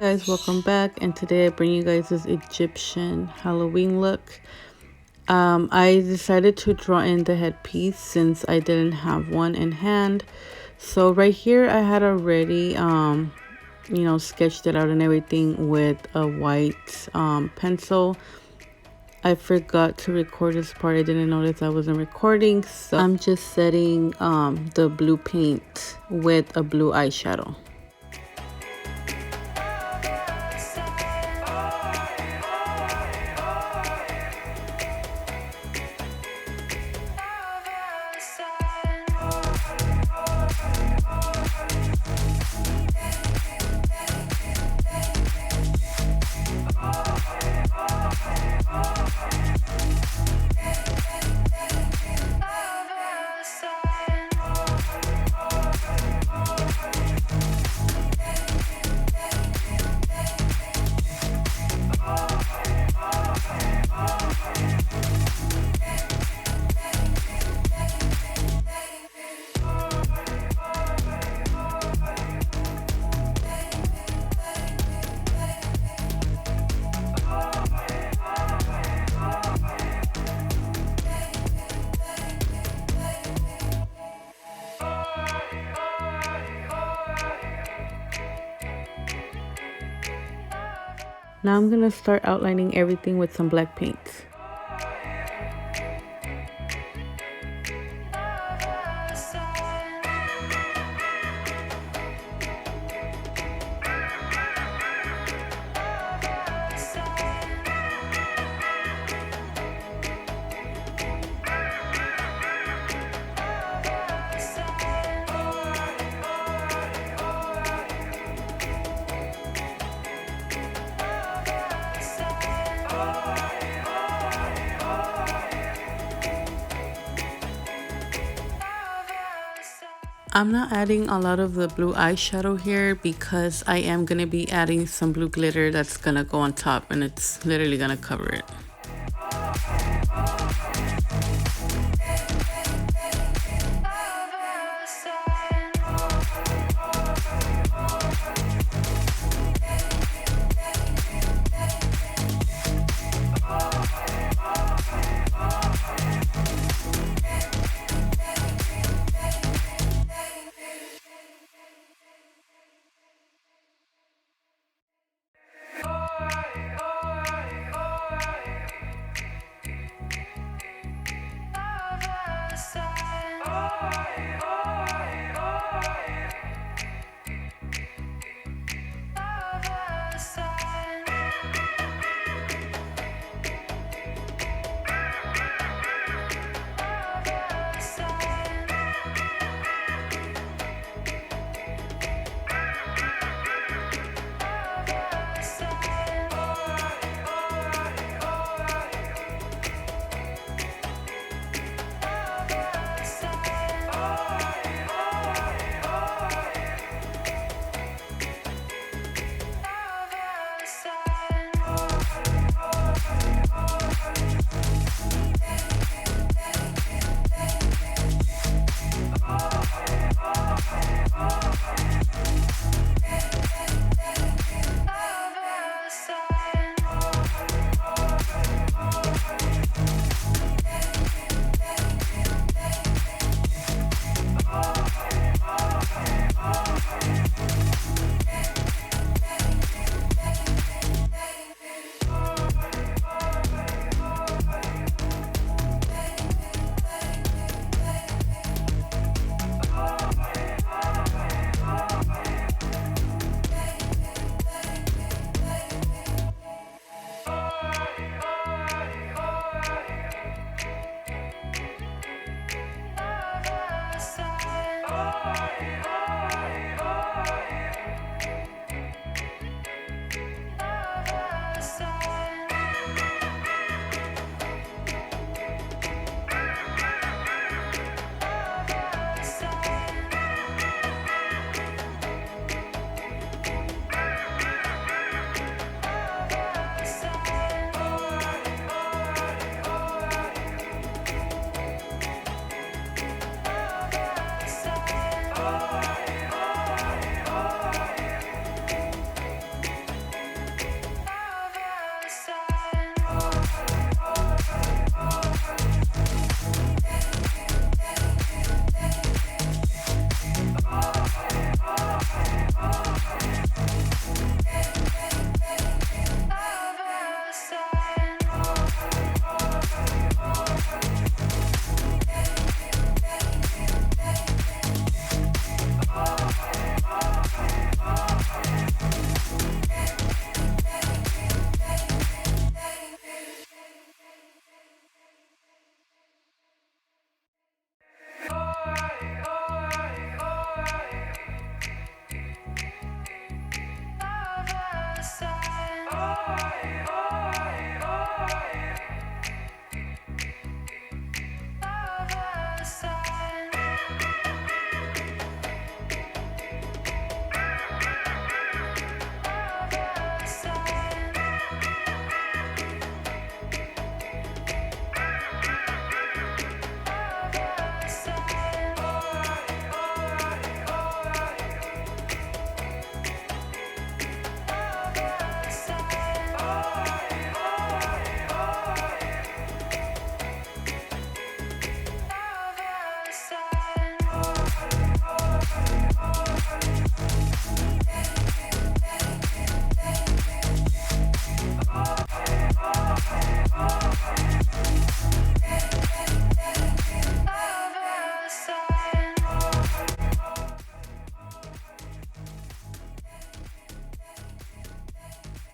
Guys, welcome back, and today I bring you guys this Egyptian Halloween look. I decided to draw in the headpiece since I didn't have one in hand. So right here I had already sketched it out and everything with a white pencil. I forgot to record this part. I didn't notice I wasn't recording, so I'm just setting the blue paint with a blue eyeshadow. Now I'm gonna start outlining everything with some black paint. I'm not adding a lot of the blue eyeshadow here because I am going to be adding some blue glitter that's going to go on top, and it's literally going to cover it.